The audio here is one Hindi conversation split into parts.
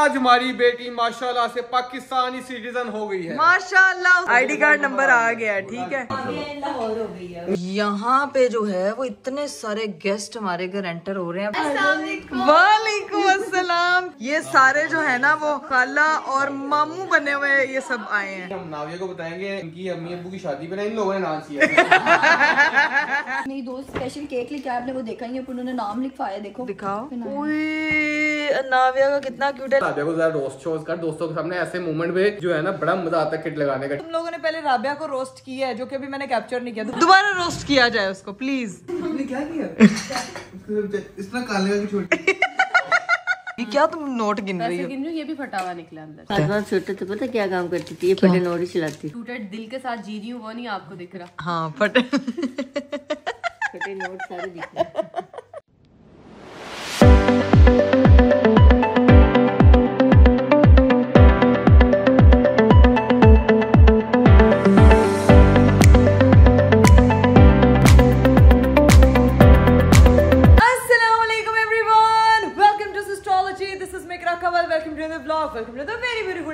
आज हमारी बेटी माशाल्लाह से पाकिस्तानी सिटीजन हो गई है। माशाल्लाह आईडी कार्ड नंबर आ गया, ठीक है। यहाँ पे जो है वो इतने सारे गेस्ट हमारे घर एंटर हो रहे हैं। वालेकुम अस्सलाम। ये सारे जो है ना वो खाला और मामू बने हुए ये सब आए हैं। हम नाविया को बताएंगे इनकी अम्मी अब्बू की शादी पे ना इन लोगों ने डांस किया। मेरी दोस्त स्पेशल केक लेके आपने वो देखा ही, उन्होंने नाम लिखवाया, देखो दिखाओ। नाविया का कितना क्यूट है। नाविया को जरा रोस्ट शो कर दोस्तों के सामने, ऐसे मोमेंट पे जो है ना बड़ा मजा आता है किट लगाने का। तुम लोगों ने पहले राबिया को रोस्ट किया है जो कि अभी मैंने कैप्चर नहीं किया, दोबारा रोस्ट किया जाए उसको प्लीज। तुमने क्या किया? इतना काले का छोड़ ये क्या तुम नोट गिन रही हो? ये भी फटा हुआ निकला अंदर। छोटे तो पता क्या काम करती थी, ये फटे नोट ही चलाती। टूटे दिल के साथ जी रही हूँ, वो नहीं आपको दिख रहा। हाँ फटे फटे नोट सारे दिख रहे।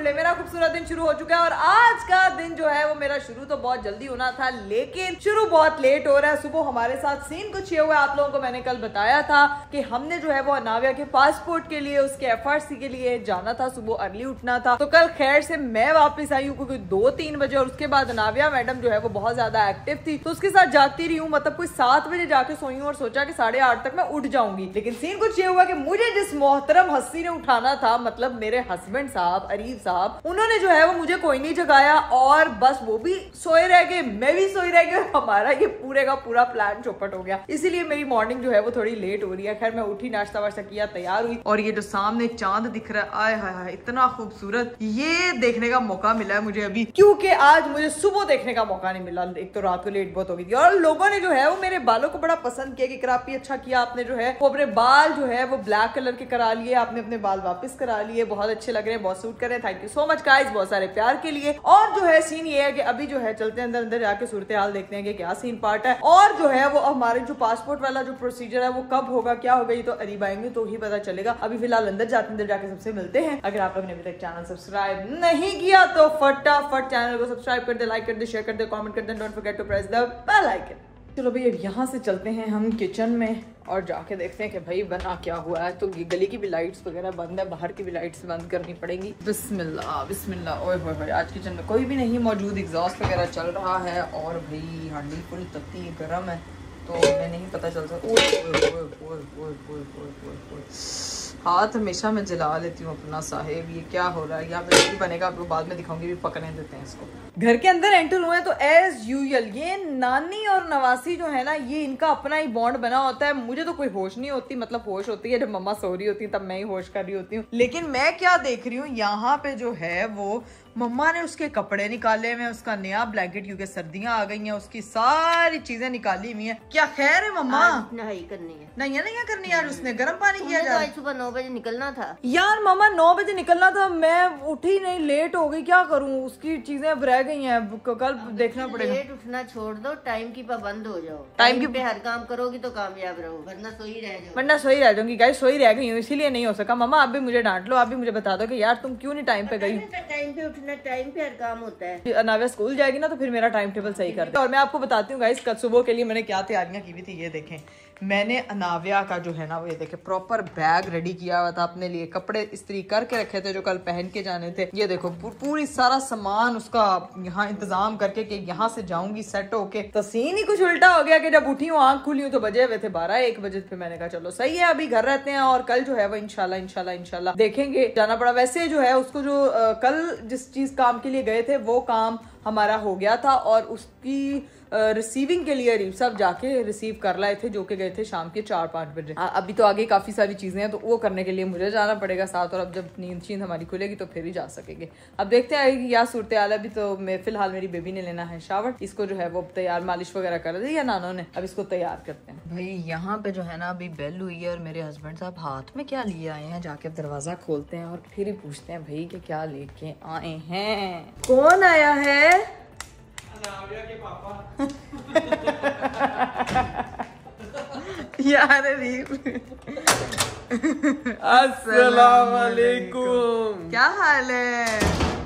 मेरा खूबसूरत दिन शुरू हो चुका है और आज का दिन जो है वो मेरा शुरू तो बहुत जल्दी होना था लेकिन शुरू बहुत लेट हो रहा है। सुबह हमारे साथ सीन कुछ ये हुआ, आप लोगों को मैंने कल बताया था कि हमने जो है वो अनाविया के पासपोर्ट के लिए उसके FRC के लिए जाना था, सुबह अर्ली उठना था। तो कल खैर से मैं वापस आई हूँ क्योंकि 2-3 बजे और उसके बाद अनाविया मैडम जो है वो बहुत ज्यादा एक्टिव थी तो उसके साथ जागती रही हूँ, मतलब कोई 7 बजे जाके सोई हूँ और सोचा कि 8:30 तक मैं उठ जाऊंगी। लेकिन सीन कुछ ये हुआ कि मुझे जिस मोहतरम हस्ती ने उठाना था, मतलब मेरे हस्बैंड साहब अरीफ साहब, उन्होंने जो है वो मुझे कोई नहीं जगाया और बस वो भी सोए रह गए, मैं भी सोई रह गई। हमारा ये पूरे का पूरा प्लान चौपट हो गया, इसीलिए मेरी मॉर्निंग जो है वो थोड़ी लेट हो रही है। खैर मैं उठी, नाश्ता वाश्ता किया, तैयार हुई और ये जो सामने चांद दिख रहा है, आय हाय हाय इतना खूबसूरत, ये देखने का मौका मिला है मुझे अभी, क्योंकि आज मुझे सुबह देखने का मौका नहीं मिला। एक तो रात को लेट बहुत हो गई थी और लोगों ने जो है वो मेरे बालों को बड़ा पसंद किया कि काफी अच्छा किया आपने, जो है वो अपने बाल जो है वो ब्लैक कलर के करा लिए, आपने अपने बाल वापस करा लिए, बहुत अच्छे लग रहे हैं, बहुत सूट कर रहे हैं। Thank you so much guys, बहुत सारे प्यार के लिए। और जो है सीन ये है कि अभी जो है चलते हैं अंदर, अंदर जाके सूरत हाल देखते हैं कि क्या सीन पार्ट है और जो है वो हमारे जो पासपोर्ट वाला जो प्रोसीजर है वो कब होगा, क्या होगा, ये तो अरीब आएंगे तो ही पता चलेगा। अभी फिलहाल अंदर जाते, अंदर जाके सबसे मिलते हैं। अगर आप लोगों ने अभी तक चैनल सब्सक्राइब नहीं किया तो फटाफट चैनल को सब्सक्राइब कर दे, लाइक कर दे, शेयर कर दे, कमेंट कर दे, don't forget to press the bell icon. चलो भाई अब यहाँ से चलते हैं हम किचन में और जाके देखते हैं कि भाई बना क्या हुआ है। तो गली की भी लाइट्स वगैरह बंद है, बाहर की भी लाइट्स बंद करनी पड़ेंगी। बिस्मिल्लाह बिस्मिल्लाह। ओए होए होए, आज किचन में कोई भी नहीं मौजूद, एग्जॉस्ट वगैरह चल रहा है और भाई हांडी पूरी तत्ती गर्म है तो मैं नहीं पता चल सकता। हाथ हमेशा मैं जला लेती हूँ अपना साहेब। ये क्या हो रहा है यहाँ पे, बनेगा आपको बाद में दिखाऊंगी, भी पकने देते हैं इसको। घर के अंदर एंटर हुए तो एज यूजुअल ये नानी और नवासी जो है ना, ये इनका अपना ही बॉन्ड बना होता है। मुझे तो कोई होश नहीं होती, मतलब होश होती है जब मम्मा सो रही होती है तब मैं ही होश कर रही होती हूँ। लेकिन मैं क्या देख रही हूँ यहाँ पे जो है वो मम्मा ने उसके कपड़े निकाले हुए, उसका नया ब्लैंकेट क्योंकि सर्दियां आ गई हैं, उसकी सारी चीजें निकाली हुई हैं। क्या खैर है मम्मा? नहाई करनी है। नहीं करनी यार, उसने गर्म पानी किया जा रहा है। सुबह 9 बजे निकलना था यार मामा, 9 बजे निकलना था, मैं उठी नहीं, लेट हो गई, क्या करूं? उसकी चीजें अब रह गई हैं, कल देखना पड़ेगा। लेट उठना छोड़ दो, टाइम की पाबंद हो जाओ। टाइम पे हर काम करोगी तो कामयाब रहो, वरना सोई रह जाओ। वरना सोई रह जाऊंगी गाइस, सोई रह गई हूँ इसीलिए नहीं हो सका। मामा आप भी मुझे डांट लो, आप भी मुझे बता दो कि यार तुम क्यों नहीं टाइम पे गई। टाइम पे उठना, टाइम पे हर काम होता है। अनाविया स्कूल जाएगी ना तो फिर मेरा टाइम टेबल सही कर दे। और मैं आपको बताती हूँ गाइस कल सुबह के लिए मैंने क्या तैयारियां की हुई थी, ये देखें। मैंने अनाविया का जो है ना वो ये देखे प्रॉपर बैग रेडी किया हुआ था अपने लिए, कपड़े इस्त्री करके रखे थे जो कल पहन के जाने थे। ये देखो पूरी सारा सामान उसका यहाँ इंतजाम करके कि यहाँ से जाऊंगी सेट होके। तो सीन ही कुछ उल्टा हो गया कि जब उठी हूँ आंख खुली हूँ तो बजे हुए थे 12-1 बजे। फिर मैंने कहा चलो सही है अभी घर रहते हैं और कल जो है वो इंशाल्लाह देखेंगे। जाना पड़ा वैसे जो है उसको, जो कल जिस चीज काम के लिए गए थे वो काम हमारा हो गया था और उसकी रिसीविंग के लिए अरीब साहब जाके रिसीव कर लाए थे, जो कि गए थे शाम के 4-5 बजे। अभी तो आगे काफी सारी चीजें हैं तो वो करने के लिए मुझे जाना पड़ेगा साथ, और अब जब नींद हमारी खुलेगी तो फिर ही जा सकेंगे। अब देखते हैं कि क्या सूरत हाल है। अभी तो मैं फिलहाल मेरी बेबी ने लेना है शावर, इसको जो है वो तैयार मालिश वगैरह कर दी है नानों ने, अब इसको तैयार करते हैं। भाई यहाँ पे जो है ना अभी बेल हुई है और मेरे हस्बैंड साहब हाथ में क्या लिए आए हैं, जाके दरवाजा खोलते हैं और फिर ही पूछते हैं भाई कि क्या लेके आए हैं। कौन आया है? के पापा। यार अस्सलाम वालेकुम। क्या हाल है?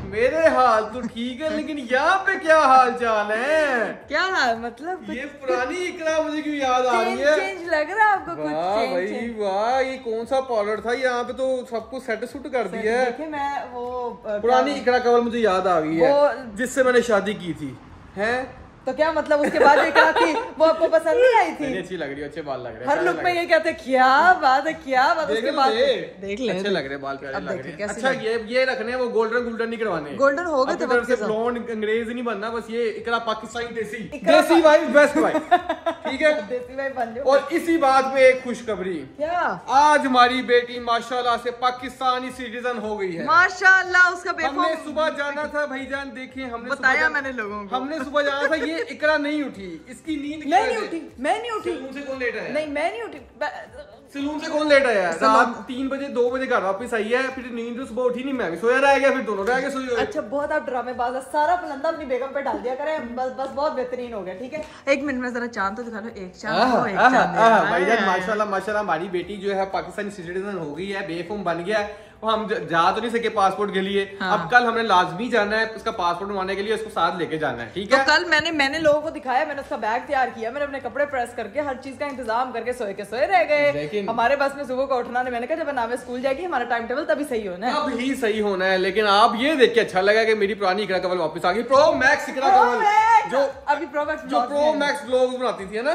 मेरे हाल तो ठीक है, लेकिन यहाँ पे क्या हाल चाल है? क्या हाल मतलब? ये पुरानी इकरा मुझे क्यों याद आ रही है? चेंज लग रहा है आपको कुछ? वाह भाई वाह, ये कौन सा पार्लर था? यहाँ पे तो सब कुछ सेट सूट कर दिया है। देखिए मैं वो पुरानी इकरा कवल मुझे याद आ गई है, जिससे मैंने शादी की थी। हैं? तो क्या मतलब उसके बाद ये क्या थी? वो आपको पसंद नहीं आई थी? अच्छी लग रही है, अच्छे बाल लग रहे हैं। हर लुक में ये कहते क्या बात है, क्या बात है। उसके बाद देख ले, अच्छे लग रहे बाल, प्यारे लग रहे हैं। अच्छा कैसे ये रखने हैं, वो गोल्डन नहीं करवाने। गोल्डन हो गए तो तरफ से ब्लॉन्ड अंग्रेज नहीं बनना, बस ये इकरा पाकिस्तानी देसी वाइफ बेस्ट वाइफ। ठीक है, देसी भाई बन जाओ। और इसी बात में एक खुशखबरी, क्या? आज हमारी बेटी माशाल्लाह से पाकिस्तानी सिटीजन हो गई है। माशाल्लाह। उसका हमने सुबह जाना था भाईजान, देखे हमने बताया मैंने लोगों को। हमने सुबह जाना था, ये इकरा नहीं उठी, इसकी नींद मैं नहीं उठी, मैं नहीं उठी। सलून से कौन लेट आया? नहीं मैं नहीं उठी। सलून से कौन लेट आया? रात 3 बजे 2 बजे घर वापस आई है, फिर नींद सुबह उठी नहीं, मैं भी सोया रह गया, फिर दोनों रह गए सोए हुए। अच्छा बहुत आप ड्रामेबाज है, सारा फलंदा अपनी बेगम पे डाल दिया करें, बस बहुत बेहतरीन हो गया। ठीक है, 1 मिनट में जरा चांद तो दिखा लो। एक चांद भाईजान माशाल्लाह हमारी बेटी जो है पाकिस्तानी सिटीजन हो गई है, बेफाम बन गया है। हम जा तो नहीं सके पासपोर्ट के लिए। हाँ। अब कल हमने लाजमी जाना है उसका पासपोर्ट बनवाने के लिए, उसको साथ लेके जाना है। ठीक है, तो कल मैंने लोगों को दिखाया, मैंने उसका बैग तैयार किया, मैंने अपने कपड़े प्रेस करके हर चीज का इंतजाम करके सोए रह गए। हमारे बस में सुबह को उठना, मैंने कहा जब नावे स्कूल जाएगी हमारा टाइम टेबल तभी सही होना है, अब ही सही होना है। लेकिन आप ये देख के अच्छा लगा कि मेरी पुरानी इकरा कवल वापस आ गई, प्रो मैक्स इकरा कवल, जो अभी प्रो मैक्स ब्लॉग्स बनाती थी ना।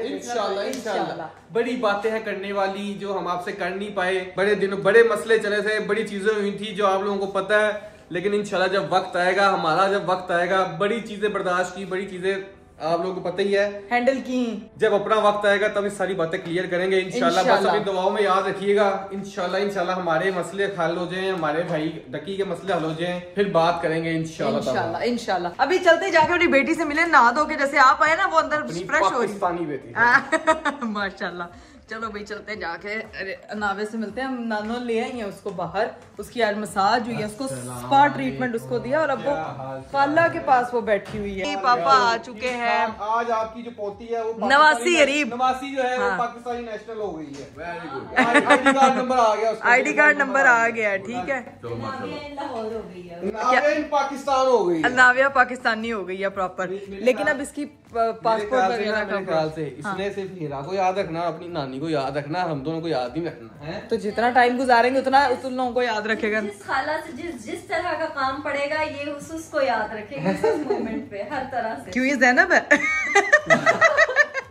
इंशाल्लाह बड़ी बातें हैं करने वाली, जो हम आपसे कर नहीं पाए। बड़े मसले चले थे, बड़ी चीजें हुई थी जो आप लोगों को पता है, लेकिन इंशाल्लाह जब वक्त आएगा, हमारा जब वक्त आएगा, बड़ी चीजें बर्दाश्त की, बड़ी चीजें आप लोगों को पता ही है हैंडल की। जब अपना वक्त आएगा तब इस सारी बातें क्लियर करेंगे इंशाल्लाह। बस अपनी दुआओं में याद रखिएगा, इंशाल्लाह हमारे मसले हल हो जाएं, हमारे भाई डकी के मसले हल हो जाएं, फिर बात करेंगे इंशाल्लाह। अभी चलते जाके अपनी बेटी से मिले, नहा धो के जैसे आप आए ना, वो अंदर फ्रेश हो रही पाकिस्तानी बेटी। माशाल्लाह। चलो भाई चलते जाके, अरे नावे से मिलते हैं। हम नानो ले आई हैं उसको बाहर, उसकी आज मसाज हुई है, उसको स्पा ट्रीटमेंट उसको दिया, और अब वो खाला के पास वो बैठी हुई है। पापा आ चुके हैं। आज आपकी जो पोती है वो नवासी गरीब नवासी जो है वो पाकिस्तानी नेशनल हो गई है। Very good. ID card number आ गया उसका, आईडी कार्ड नंबर आ गया, ठीक है। पाकिस्तान हो गई, नाविया पाकिस्तानी हो गई है प्रॉपर। लेकिन अब इसकी पासपोर्ट वगैरह का ख्याल से इसने सिर्फ हीरा को याद रखना, अपनी नानी को याद रखना, हम दोनों को याद नहीं रखना है। तो जितना टाइम गुजारेंगे उतना उन लोगों को याद रखेगा। जिस खाला से जिस तरह का काम पड़ेगा, ये उसको याद रखेगा उस मोमेंट पे हर तरह से। क्यों ये ज़ैनब है?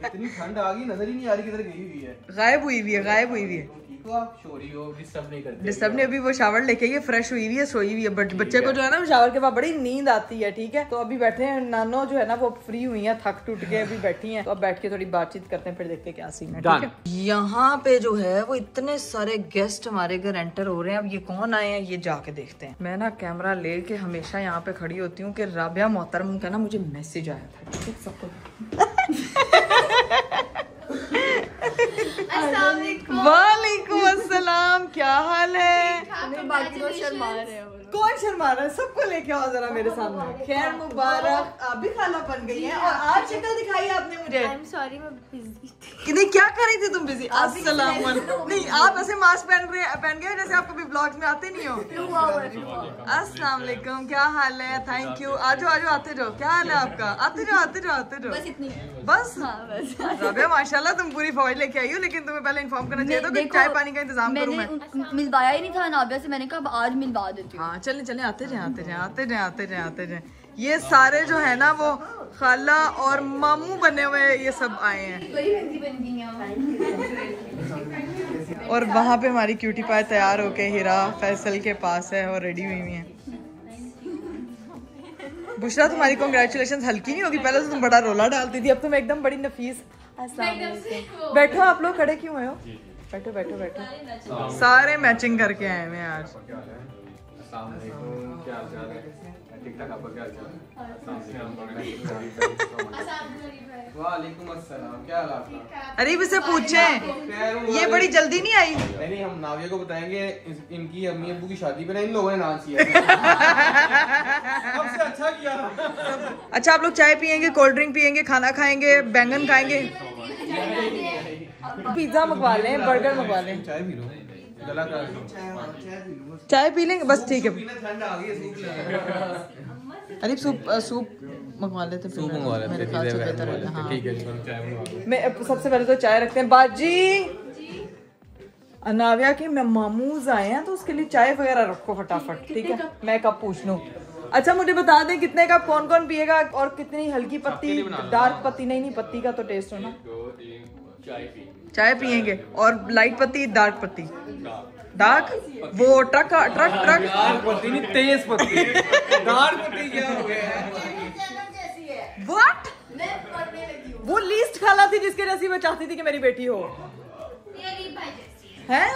इतनी ठंड आ गई, नजर ही नहीं आ रही किधर गई हुई है। गायब हुई हुई है। आप शोरी हो, डिस्टर्ब नहीं करते। डिस्टर्ब नहीं, अभी वो शावर लेके ये फ्रेश हुई हुई है, सोई हुई है। बट बच्चे को जो है ना शावर के बाद बड़ी नींद आती है। ठीक है, तो अभी बैठे हैं, नानो जो है ना वो फ्री हुई है, थक टूट के अभी बैठी हैं, तो अब बैठ के थोड़ी बातचीत करते हैं, फिर देखते हैं क्या सीन है। ठीक है, यहाँ पे जो है वो इतने सारे गेस्ट हमारे घर एंटर हो रहे हैं। अब ये कौन आए हैं ये जाके देखते हैं। मैं ना कैमरा लेके हमेशा यहाँ पे खड़ी होती हूँ कि राबिया मोहतरम का ना मुझे मैसेज आया था। ठीक है, सबको वालेकुम अस्सलाम, क्या हाल है? बाकी लोग शर्मा रहे हैं। कौन शर्मा रहा है? सबको लेके आओ जरा मेरे सामने। खैर मुबारक, आप भी खाला बन गई हैं, और आज शक्ल दिखाई आपने मुझे। I'm sorry, मैं busy थी। नहीं, क्या कर रही थी तुम? बिजी? अस्सलाम वालेकुम। नहीं, आप ऐसे मास्क पहन गए जैसे आप कभी ब्लॉग्स में आते नहीं हो। अस्सलाम वालेकुम, क्या हाल है? Thank you. आजो आते जाओ, क्या हाल है आपका? आते जाओ। बस इतनी बस बस। राबिया माशाल्लाह तुम पूरी फौज लेके आई हो, लेकिन तुम्हें पहले इन्फॉर्म करना चाहिए था कि चाय पानी का इंतजाम करूं मैं। मिलवाया ही नहीं था नाबिया से, मैंने कहा आज मिलवा देती हूँ। हाँ चले आते जाए। ये सारे जो है ना वो खाला और मामू बने हुए ये सब आए हैं, और वहाँ पे हमारी क्यूटी पाई तैयार होके हीरा फैसल के पास है और रेडी हुई है। बुशरा तुम्हारी कांग्रेचुलेशंस हल्की नहीं होगी, पहले तो तुम बड़ा रोला डालती थी, अब तुम एकदम बड़ी नफीस। बैठो, आप लोग खड़े क्यों हुए हो? बैठो। सारे मैचिंग करके आए हैं आज। वालेकुम अस्सलाम, क्या हाल आपका? अरे इसे पूछें, ये बड़ी जल्दी नहीं आई। नहीं, हम नाविया को बताएंगे इनकी अम्मी अब्बू की शादी पे ना इन लोगों ने डांस किया। सबसे अच्छा किया। अच्छा, आप लोग चाय पियेंगे, कोल्ड ड्रिंक पियेंगे, खाना खाएंगे, बैंगन खाएंगे? पिज्जा मंगवा लें, बर्गर मंगवा लें। चाय पी लो, गला का चाय पी लेंगे बस, ठीक है। ठंड आ गई है, सूप ले। अरे सूप मंगवा लेते, सूप मंगवा लेते, मेरे ख्याल से बेहतर है। हाँ ठीक है, चाय मंगवा लो। मैं सबसे पहले तो चाय रखते हैं। बाजी अनाविया के मामूज आए हैं तो उसके लिए चाय वगैरह रखो फटाफट, ठीक है। मैं कब पूछ लूं। अच्छा मुझे बता दें कितने कप कौन कौन पिएगा और कितनी हल्की पत्ती, डार्क पत्ती नहीं पत्ती का तो टेस्ट हो ना। चाय पियेंगे और लाइट पत्ती, डार्क पत्ती। डार्क वो ट्रक डार्क पत्ती नहीं, तेज पत्ती। डार्क पत्ती क्या हो गया? व्हाट? वो लीस्ट खाला थी जिसके जैसी मैं चाहती थी कि मेरी बेटी हो। है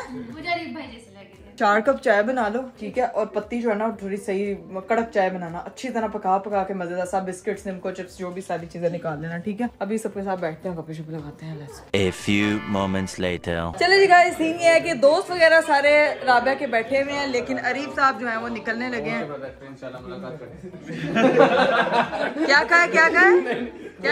4 कप चाय बना लो, ठीक है। और पत्ती जो है ना थोड़ी सही कड़क चाय बनाना, अच्छी तरह पका के मजेदार सा बिस्किट्स, निम्को चिप्स, जो भी सारी चीजें निकाल लेना, ठीक है। अभी सबके साथ बैठते हैं, गप्पे शप्पे लगाते हैं। A few moments later. चलो जी गाइस, सीन ये है कि दोस्त वगैरह सारे राबिया के बैठे हुए हैं, लेकिन अरीफ साहब जो है वो निकलने लगे हैं। क्या कहा क्या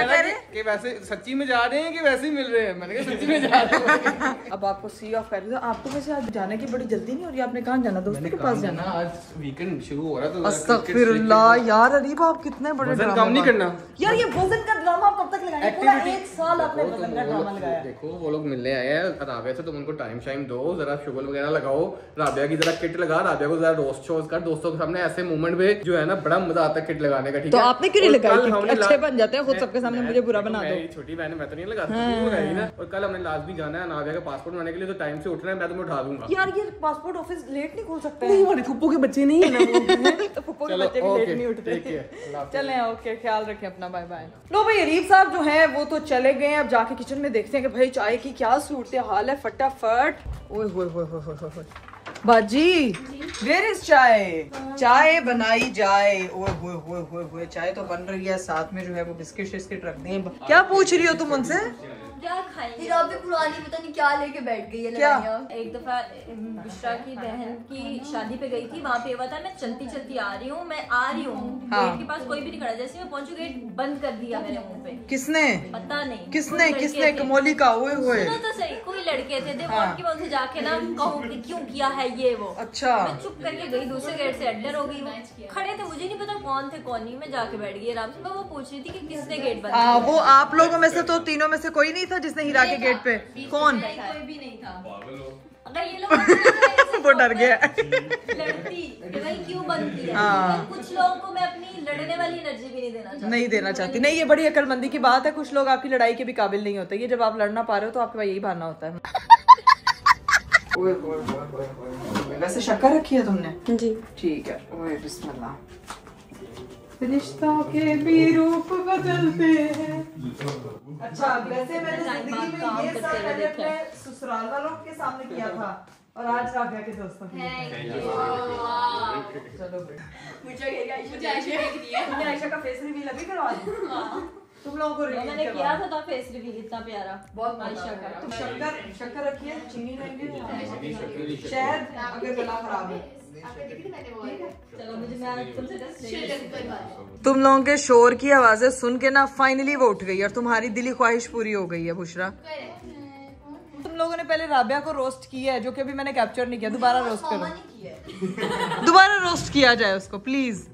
कह रहे कि वैसे सच्ची में जा रहे हैं कि वैसे ही मिल रहे हैं? मैंने कहा सच्ची में जा रहे हैं। अब आपको सी ऑफ कर दिया। आपको वैसे आज जाने की बड़ी जल्दी नहीं हो रही? आपने कहाँ जाना? दोस्तों के पास जाना? आज वीकेंड शुरू हो रहा है तो अस्तगफिरुल्लाह यार अरीब, आप कितने बड़े वजन कम नहीं करना यार। ये वजन का ड्रामा आप कब तक लगाएंगे? पूरा 1 साल आपने वजन का ड्रामा लगाया। देखो वो लोग मिलने आए हैं राबिया से, तुम उनको टाइम शाइम दो, जरा शुगल वगैरह लगाओ, राबिया की जरा किट लगा, राबिया को जरा रोस्ट शोज कर। दोस्तों के सामने ऐसे मूवमेंट पे जो है ना बड़ा मजा आता है किट लगाने का, ठीक है। तो आपने क्यों नहीं लगाई? अच्छे बन जाते हैं खुद सबके सामने, मुझे बुरा बना दो। छोटी बहन मैं तो नहीं लगाती, तू लगाई ना। और कल हमने लास्ट भी जाना है नाविया का पासपोर्ट बनाने के लिए, तो टाइम से उठना है, मैं तुम्हें उठा दूंगा। यार ये पासपोर्ट ऑफिस लेट नहीं खोल सकते? नहीं, हमारे फुप्पो के बच्चे नहीं है ना वो। तो फुप्पो के बच्चे भी लेट नहीं उठते। चलें, ओके, ख्याल रखें अपना, बाय बाय। लो भाई, अरीफ साहब जो हैं वो तो चले गए हैं। अब जाके किचन में देखते हैं कि भाई चाय की क्या सूरत हाल है। फटाफट ओए होए होए होए होए बाजी, वेयर इज चाय? चाय बनाई जाए। ओए होए होए होए होए, चाय तो बन रही है, साथ में जो है वो बिस्किट शिस्किट रख दें। क्या पूछ रही हो तुम उनसे? क्या खाएंगे? पुरानी पता नहीं क्या लेके बैठ गई है। क्या? एक दफा बुशरा की बहन की शादी पे गई थी, वहाँ पे हुआ था मैं चलती चलती आ रही हूँ, मैं आ रही हूँ, गेट के पास कोई भी नहीं खड़ा। जैसे मैं पहुंची गेट बंद कर दिया मेरे मुंह पे। किसने? पता नहीं किसने कमोली का? ओए होए, सुनो तो सही, कोई लड़के थे देखो, उनकी मैं उनसे जाके ना कहूँ कि क्यों किया है ये वो। अच्छा, मैं चुप करके गई, दूसरे गेट से एंटर हो गई। खड़े थे, मुझे नहीं पता कौन थे कौन नहीं, मैं जाके बैठ गई आराम से। मैं वो पूछ रही थी कि किसने गेट बंद किया। वो आप लोगों में से तो तीनों में से कोई नहीं था जिसने हीरा के गेट पे? कौन? कोई भी नहीं था। अगर ये लोग वो डर गया। लड़ती भाई क्यों बंद किया? कुछ लोगों को मैं अपनी लड़ने वाली एनर्जी भी नहीं देना चाहती। नहीं, ये बड़ी अकलमंदी की बात है। कुछ लोग आपकी लड़ाई के भी काबिल नहीं होते। ये जब आप लड़ना पा रहे हो तो आपके पास यही बहाना होता है। वैसे शक्कर रखी है तुमने? जी ठीक है। ओए बिस्मिल्लाह। रिश्तों के भी रूप बदलते हैं। अच्छा, वैसे मैंने जिंदगी में ये सब पहले अपने ससुराल वालों के सामने किया था और आज राबिया के दोस्तों के लिए। चलो मुझे आयशा का फेस रिवील अभी करवा दूं? तुम लोगों को मैंने किया था फेस रिवील इतना प्यारा, बहुत आयशा का। तुम शक्कर रखिए, चीनी लेंगे, शहद अगर गला खराब है। चलो मुझे तुम लोगों के शोर की आवाजें सुन के ना फाइनली वो उठ गई और तुम्हारी दिली ख्वाहिश पूरी हो गई है बुशरा। तुम लोगों ने पहले राबिया को रोस्ट किया है, जो कि अभी मैंने कैप्चर नहीं किया। दोबारा रोस्ट करो, दोबारा रोस्ट किया जाए उसको प्लीज।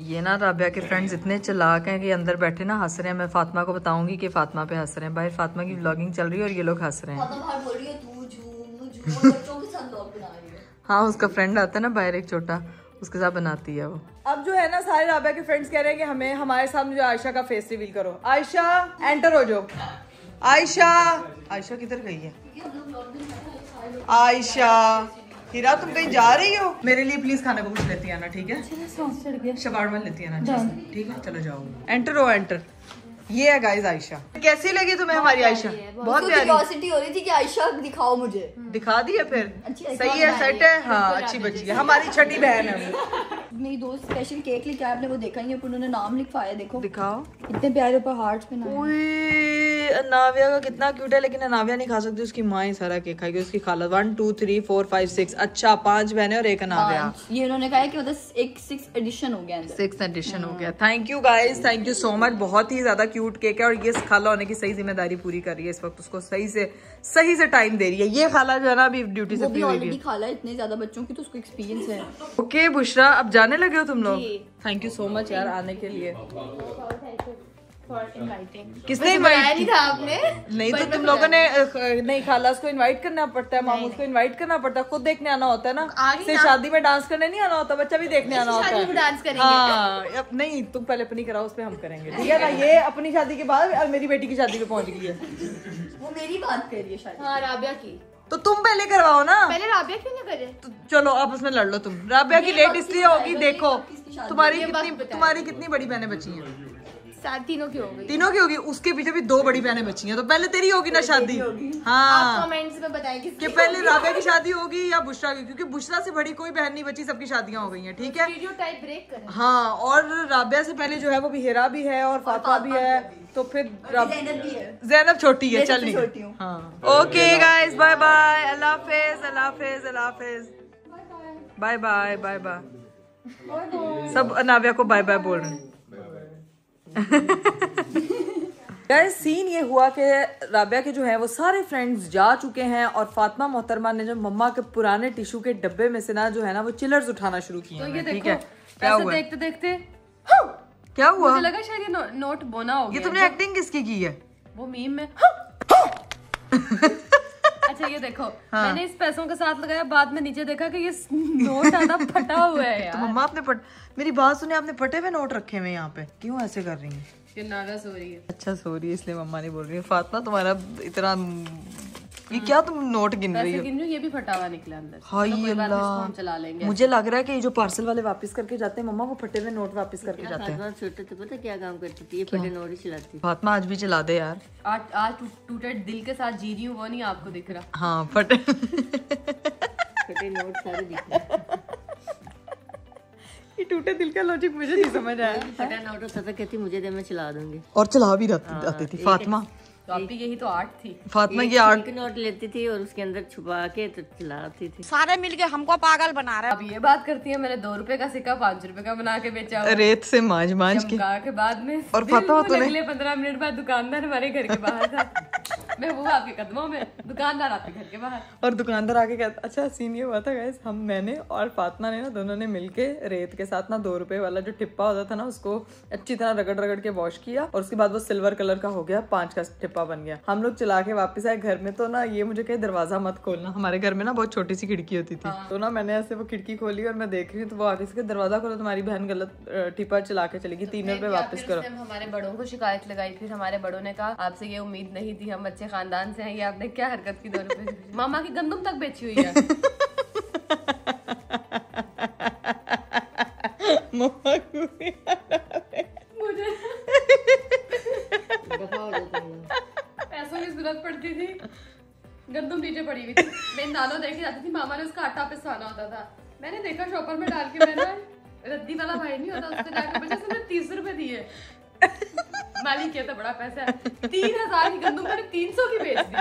ये ना राबिया के फ्रेंड्स इतने चालाक हैं कि अंदर बैठे ना हंस रहे हैं। मैं फातिमा को बताऊंगी कि फातिमा पे हंस रहे हैं। बाहर फातिमा की व्लॉगिंग चल रही है और ये लोग हंस रहे हैं। हाँ, उसका फ्रेंड आता है ना बाहर एक छोटा, उसके साथ बनाती है वो। अब जो है ना सारे राबिया के फ्रेंड्स कह रहे हैं कि हमें हमारे सामने जो आयशा का फेस रिवील करो। आयशा एंटर हो जाओ। आयशा किधर गई है? आयशा, हीरा तुम कहीं जा रही हो? मेरे लिए प्लीज खाने को कुछ लेती आना, ठीक है? शवारमा लेती आना, ठीक है? चलो जाओ, एंटर हो, एंटर। ये है गाइस आयशा। कैसी लगी तुम्हें हमारी आयशा? बहुत प्यारी। क्यूरियोसिटी हो रही थी कि आयशा दिखाओ मुझे। दिखा दी है फिर? सही है, सेट है। हाँ, अच्छी बच्ची है, हमारी छठी बहन है वो। मेरी दोस्त स्पेशल केक लेके आपने वो देखा ही है, उन्होंने नाम लिखवाया, देखो दिखाओ। इतने प्यारे ऊपर हार्ट्स बनाए। अनाविया का कितना क्यूट है, लेकिन अनाविया नहीं खा सकती, उसकी माँ ही सारा केक खाएगी, उसकी खाला। 1 2 3 4 5 6, अच्छा 5 बहनें और 1 अनाविया। ये उन्होंने कहा है कि मतलब एक 6th एडिशन हो गया, 6th एडिशन हो गया। Thank you guys, thank you so much. बहुत ही ज्यादा क्यूट केक है और ये खाला होने की सही जिम्मेदारी पूरी कर रही है इस वक्त, उसको सही से टाइम दे रही है। ये खाला जो है ना अभी ड्यूटी से फ्री हुई है, खाला इतने ज्यादा बच्चों की तो उसको एक्सपीरियंस है। ओके बुशरा, अब जाने लगे हो तुम लोग? थैंक यू सो मच यार आने के लिए। किसने इनवाइट नहीं था आपने? नहीं तो तुम लोगों ने नहीं, खाला को इनवाइट करना पड़ता है, मामूस को इनवाइट करना पड़ता है, खुद देखने आना होता है ना। सिर्फ शादी में डांस करने नहीं आना होता, बच्चा भी देखने आना होता है। डांस करेंगे? हाँ, अब नहीं, तुम पहले अपनी कराओ, उस पे हम करेंगे, ठीक है ना। ये अपनी शादी के बाद और मेरी बेटी की शादी पे पहुंच गई है। वो मेरी बात कर रही है शायद। हाँ राबिया की, तो तुम पहले करवाओ ना। पहले राबिया क्यों नहीं करे? तो चलो आप उसमें लड़ लो तुम। राबिया की लेट इसलिए होगी, देखो तुम्हारी कितनी बड़ी बहनें बची हैं? तीनों की हो गई। तीनों की होगी, उसके पीछे भी 2 बड़ी बहनें बची हैं, तो पहले तेरी होगी ना शादी। हाँ, कमेंट्स में बताएं कि पहले राबिया की शादी होगी या बुशरा की, क्योंकि बुशरा से बड़ी कोई बहन नहीं बची, सबकी शादियां हो गई हैं, ठीक है। स्टीरियोटाइप ब्रेक करें। हाँ, और राबिया से पहले जो है वो भी हिरा भी है और फातिमा भी है, तो फिर ज़ैनब छोटी है, चल नहीं। हाँ, ओके गाइस, बाय बाय, अल्लाह हाफिज, अल्लाह हाफिज, अल्लाह हाफिज, बाय बाय, बाय बाय। सब अनाविया को बाय बाय बोल रहे हैं। गाइस सीन ये हुआ कि राबिया के जो है वो सारे फ्रेंड्स जा चुके हैं और फातिमा मोहतरमा ने जो मम्मा के पुराने टिश्यू के डब्बे में से ना जो है ना वो चिलर्स उठाना शुरू किए। तो ये ठीक देखो, है, क्या हुआ? देखते देखते क्या हुआ? मुझे लगा शायद ये नोट बोना हो ये गया। तुमने एक्टिंग किसकी की है? वो मीम में अच्छा ये देखो, मैंने इस पैसों के साथ लगाया, बाद में नीचे देखा कि ये नोट आधा फटा हुआ है यार। तो मम्मा आपने मेरी बात सुने, आपने फटे हुए नोट रखे हुए यहाँ पे, क्यों ऐसे कर रही हैं? ये नागा सो रही है। अच्छा सो रही है इसलिए मम्मा नहीं बोल रही है। फातिमा तुम्हारा इतना ये क्या तुम नोट गिन रही हो? ये भी फटा हुआ निकला अंदर। हाय अल्लाह, हम चला लेंगे। मुझे लग रहा है कि ये जो पार्सल वाले वापस करके जाते हैं मम्मा, वो फटे हुए नोट वापस करके जाते हैं। छोटे थे पता क्या काम करती थी? ये फटे नोट ही चलाती। फातिमा आज भी चला दे यार। आज टूटे दिल के साथ जी रही हूँ, वो नहीं आपको दिख रहा। हाँ, फटे नोट सारे दिख रहे। ये टूटे दिल का लॉजिक मुझे नहीं समझ आया। फटा नोट होता था, कहती मुझे दे, मैं चला दूंगी। और चला भी जाती थी फातिमा। तो आपकी यही तो आर्ट थी। फातिमा की आर्ट। नोट लेती थी और उसके अंदर छुपा के तो चलाती थी। सारे मिलके हमको पागल बना रहे अब ये बात करती है, मैंने 2 रुपए का सिक्का 5 रुपए का बना के बेचा हुआ। रेत से मांझ के। के बाद में और फातिमा तूने अगले 15 मिनट बाद दुकानदार हमारे घर के बाहर था। मैं वो आपके कदमों में, दुकानदार आपके घर के बाहर। और दुकानदार आके कहता, अच्छा सीन ये हुआ था गाइस, मैंने और फातिमा ने ना दोनों ने मिलके रेत के साथ ना 2 रुपए वाला जो टिप्पा होता था ना, उसको अच्छी तरह रगड़ के वॉश किया और उसके बाद वो सिल्वर कलर का हो गया, 5 का टिप्पा बन गया। हम लोग चला के वापस आए घर में, तो ना ये मुझे कहे दरवाजा मत खोलना। हमारे घर में ना बहुत छोटी सी खिड़की होती थी। तो ना मैंने ऐसे वो खिड़की खोली और मैं देख रही हूँ, तो वो आगे से दरवाजा खोलो, तुम्हारी बहन गलत टिप्पा चला के चलेगी, 3 रुपए वापस करो। हमारे बड़ों को शिकायत लगाई, फिर हमारे बड़ों ने कहा आपसे ये उम्मीद नहीं थी, हम अच्छे खानदान से हैं, ये आपने क्या हरकत की? 2 रुपए मामा की गंदुम तक बेची हुई है। मुझे पैसों की जरूरत पड़ती थी, गंदुम नीचे पड़ी हुई थी, मेरी नानो देखे जाती थी, मामा ने उसका आटा पिसवाना होता था। मैंने देखा शॉपर में डाल के, मैंने रद्दी वाला भाई नहीं होता, उसको जाकर बचा, उसने 30 रुपए दिए। मालिक ये तो बड़ा पैसा है, 3000 की गंदुम मैंने 300 की बेच दी।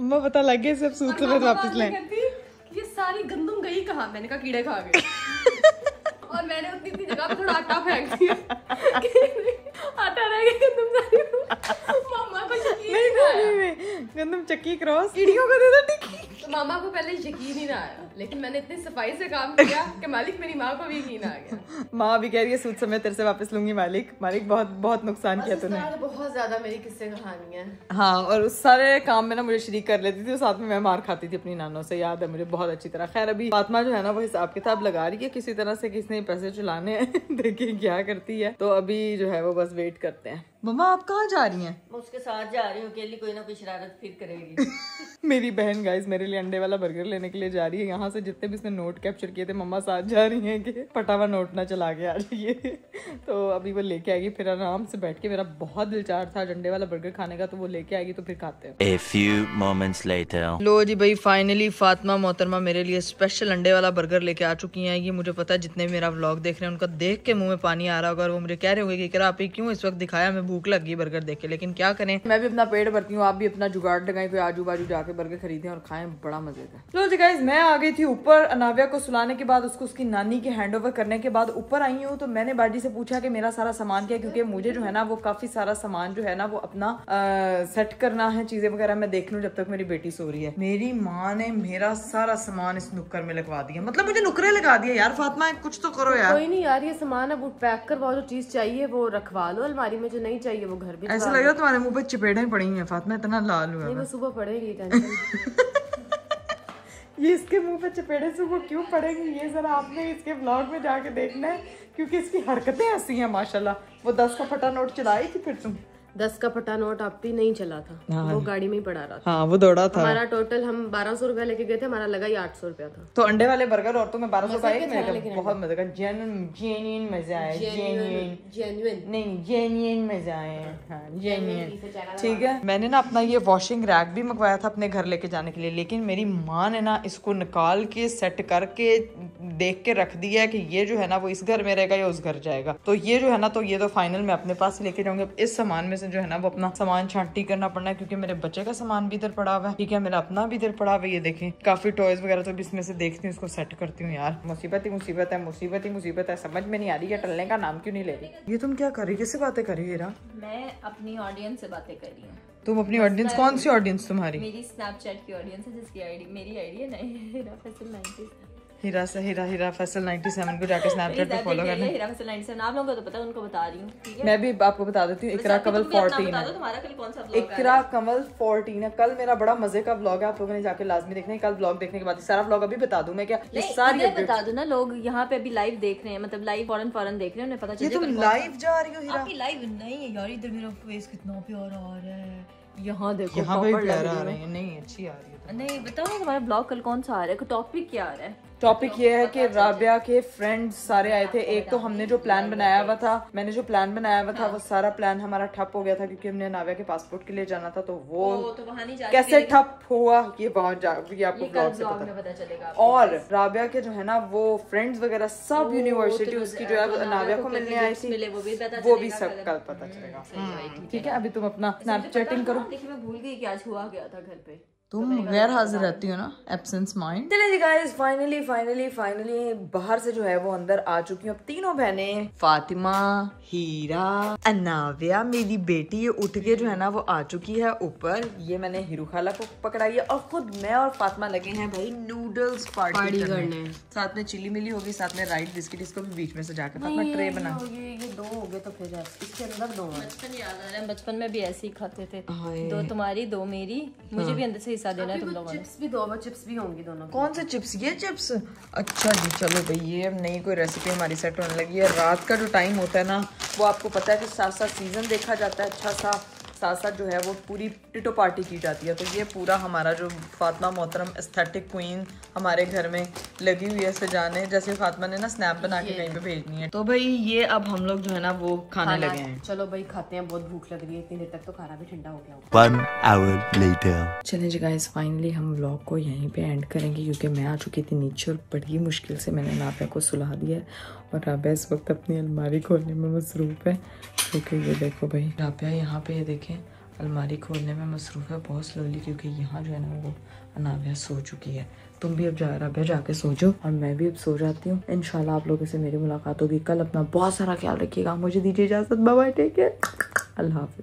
मम्मा पता लग गया सब सूद से वापस ले। ये सारी गंदुम गई कहाँ? मैंने कहा कीड़े खा गए। और मैंने उतनी जगह पे थोड़ा आटा फेंक दिया, आटा रह गया, गंदुम सारी मामा को यकीन गंदुम चक्की क्रॉस कीड़ियों को दे दो टिक्की। तो मामा को पहले यकीन ही ना आया, लेकिन मैंने इतनी सफाई से काम किया कि मालिक मेरी माँ को भी यकीन आ गया। माँ भी कह रही है सूद समय तेरे से वापस लूंगी मालिक, बहुत बहुत नुकसान किया तूने। बहुत ज्यादा मेरी किस्से कहानी है। हाँ, और उस सारे काम में ना मुझे शरीक कर लेती थी, और साथ में मैं मार खाती थी अपनी नानों से, याद है मुझे बहुत अच्छी तरह। खैर अभी फातिमा जो है ना वो हिसाब किताब लगा रही है किसी तरह से, किसने पैसे चलाने हैं देखिए क्या करती है। तो अभी जो है वो बस वेट करते हैं। मम्मा आप कहाँ जा रही हैं? मैं उसके साथ जा रही हूँ, अकेली कोई ना कोई शरारत फिर करेगी। मेरी बहन गाइस मेरे लिए अंडे वाला बर्गर लेने के लिए जा रही है। यहाँ से जितने भी इसने नोट कैप्चर किए थे मम्मा साथ जा रही हैं कि फटा हुआ नोट ना चला के आ जाइए। तो अभी वो लेके आएगी, फिर आराम से बैठ के, मेरा बहुत दिल चाह था अंडे वाला बर्गर खाने का, तो वो लेके आएगी तो फिर खाते हैं। A few moments later. लो जी भाई, फाइनली फातिमा मोहतरमा मेरे लिए स्पेशल अंडे वाला बर्गर लेके आ चुकी हैं। ये मुझे पता है जितने भी मेरा व्लॉग देख रहे हैं उनका देख के मुंह में पानी आ रहा होगा, और वो मुझे कह रहे होंगे कि आप क्यों इस वक्त दिखाया, मैं भूख लगी बर्गर देख के, लेकिन क्या करें, मैं भी अपना पेट भरती हूँ, आप भी अपना जुगाड़ लगाएं, कोई आजू बाजू जाके बर्गर खरीदें और खाएं, बड़ा मजे का। तो जी गाइस, मैं आ गई थी ऊपर। अनाविया को सुलाने के बाद, उसको उसकी नानी के हैंड ओवर करने के बाद ऊपर आई हूँ। तो मैंने बाजी से पूछा कि मेरा सारा सामान क्या है, क्योंकि मुझे जो है ना वो काफी सारा सामान जो है ना वो अपना सेट करना है, चीजें वगैरह मैं देख लूँ जब तक मेरी बेटी सो रही है। मेरी माँ ने मेरा सारा सामान इस नुक्कर में लगवा दिया, मतलब मुझे नुकरे लगा दिया। यार फातिमा कुछ तो करो यार। कोई नहीं यार, ये सामान अब पैक करवाओ, जो चीज चाहिए वो रखवा लो अलमारी में, जो नहीं चाहिए वो घर भी। ऐसा लग रहा है तुम्हारे मुंह पे चपेटें पड़ी हैं फातिमा, इतना लाल हुआ है। वो सुबह पड़ेगी टेंशन। ये इसके मुंह पे चपेड़े से वो क्यों पड़ेगी, ये जरा आपने इसके व्लॉग में जाके देखना है, क्योंकि इसकी हरकतें ऐसी हैं माशाल्लाह। वो 10 का फटा नोट चलाई थी फिर तुम। 10 का फटा नोट आप भी नहीं चला था, वो गाड़ी में ही पड़ा रहा था। हाँ वो दौड़ा था। हमारा टोटल हम 1200 रुपया लेके गए थे, हमारा लगा ही 800 रुपया था। तो अंडे वाले बर्गर और तुम्हें 1200 का एक मिलेगा, बहुत मजा का, जेन्युइन मजा आया, जेन्युइन मजा आया, जेन्युइन। ठीक है, मैंने ना अपना ये वॉशिंग रैक भी मंगवाया था अपने घर लेके जाने के लिए, लेकिन मेरी माँ ने ना इसको निकाल के सेट करके देख के रख दिया है कि ये जो है ना वो इस घर में रहेगा या उस घर जाएगा। तो ये जो है ना, तो ये तो फाइनल मैं अपने पास लेके जाऊंगी। अब इस सामान में जो है ना वो अपना सामान छांटी करना पड़ना है, क्योंकि मेरे बच्चे का सामान भी इधर पड़ा हुआ है, ठीक है, मेरा अपना भी इधर पड़ा हुआ है। ये देखें काफी टॉयज वगैरह, तो इसमें से देखती हूँ, इसको सेट करती हूँ। यार मुसीबत ही मुसीबत है, मुसीबत ही मुसीबत है, समझ में नहीं आ रही है, टलने का नाम क्यों नहीं ले रही। ये तुम क्या कर रही, किससे बातें कर रही है? मैं अपनी ऑडियंस से बातें कर रही हूँ। तुम अपनी ऑडियंस, कौन सी ऑडियंस तुम्हारी? मेरी स्नैपचैट की ऑडियंस है, जिसकी आईडी मेरी आईडी है नहीं, हीरा फैसल 97 को जाके स्नैपचैट पे फॉलो करना। हीरा फैसल 97 आप लोगों को तो पता है, उनको बता रही हूँ, ठीक है। मैं भी आपको बता देती हूँ, इकरा कमल 14 है। तुम्हारा कल कौन सा व्लॉग है? इकरा कमल 14 है। कल मेरा बड़ा मजे का व्लॉग है, आप लोगों ने जाके लाजमी देखना है। कल व्लॉग देखने के बाद सारा व्लॉग अभी बता दूं मैं क्या, ये सारी बता दो ना। लोग यहाँ पे अभी लाइव देख रहे हैं, मतलब लाइव फौरन देख रहे हैं, उन्हें पता चल जाए। तुम लाइव जा रही हो हीरा? आपकी लाइव नहीं है यार, इधर मेरा फेस कितना प्यारा आ रहा है, यहाँ देखो, यहाँ पे प्यारा आ रही है, नहीं अच्छी आ रही है। नहीं बताओ तुम्हारा ब्लॉग कल कौन सा आ रहा है, टॉपिक क्या आ रहा है? टॉपिक ये है कि राबिया के फ्रेंड्स सारे आए थे। एक तो हमने जो प्लान बनाया हुआ था, मैंने जो प्लान बनाया हुआ था, वो सारा प्लान हमारा ठप हो गया था, क्योंकि हमने नाविया के पासपोर्ट के लिए जाना था। तो वो तो वहाँ नहीं कैसे ठप हुआ ये बहुत आपको ब्लॉग से पता चलेगा। और राबिया के जो है ना वो फ्रेंड्स वगैरह सब यूनिवर्सिटी उसकी जो है नाविया को मिलने आई थी, वो भी सब कल पता चलेगा। ठीक है, अभी तुम अपना स्नैपचैटिंग करो। देखिए मैं भूल गई कि आज हुआ गया था घर पे। तुम गैर हाजिर रहती हो ना, एब्सेंस माइंड। चलिए जी गाइस, फाइनली बाहर से जो है वो अंदर आ चुकी हूँ। अब तीनों बहनें, फातिमा, हीरा, अनाविया, मेरी बेटी, ये उठ के जो है ना वो आ चुकी है ऊपर। ये मैंने हीरू खाला को पकड़ाई है, और खुद मैं और फातिमा लगे हैं भाई नूडल्स पार्टी करने। साथ में चिली मिली होगी, साथ में राइट बिस्किट, इसको भी बीच में से जाकर फातिमा ट्रे बना। ये 2 हो गए तो फिर इसके अंदर 2 है। बचपन याद आ रहा है, बचपन में भी ऐसे ही खाते थे, 2 तुम्हारी 2 मेरी, मुझे भी अंदर से हिस्सा देना है तुम लोगों ने। चिप्स भी 2 चिप्स भी होंगी दोनों। कौन से चिप्स? ये चिप्स? अच्छा जी, चलो भाई, ये अब नई कोई रेसिपी हमारी सेट होने लगी है। रात का जो टाइम होता है ना, वो आपको पता है कि साथ साथ सीजन देखा जाता है, अच्छा सा साथ साथ जो है वो पूरी टिटो पार्टी की जाती है। तो ये पूरा हमारा जो फातिमा मोहतरम एस्थेटिक क्वीन हमारे घर में लगी हुई है सजाने, जैसे फातिमा ने ना स्नैप बना के कहीं पे भेजनी है। तो भाई ये अब हम लोग जो है ना वो खाने लगे हैं। चलो भाई खाते हैं, बहुत भूख लग रही है, इतनी देर तक तो खाना भी ठंडा हो गया। 1 hour later. चलें जी गाइस, फाइनली हम व्लॉग को यहीं पे एंड करेंगे, क्योंकि मैं आ चुकी थी नीचे और बड़ी मुश्किल से मैंने नाबिया को सुला दिया है, और राबिया इस वक्त अपनी अलमारी खोलने में मसरूफ़ है। क्योंकि ये देखो भाई, राबिया यहाँ पे ये देखें अलमारी खोलने में मसरूफ़ है बहुत स्लोली, क्योंकि यहाँ जो है ना वो अनाविया सो चुकी है। तुम भी अब राबिया जाके सो जाओ, और मैं भी अब सो जाती हूँ। इंशाल्लाह आप लोगों से मेरी मुलाकात होगी कल। अपना बहुत सारा ख्याल रखिएगा, मुझे दीजिए इजाज़त, बाय बाय, टेक केयर, अल्लाह हाफिज़।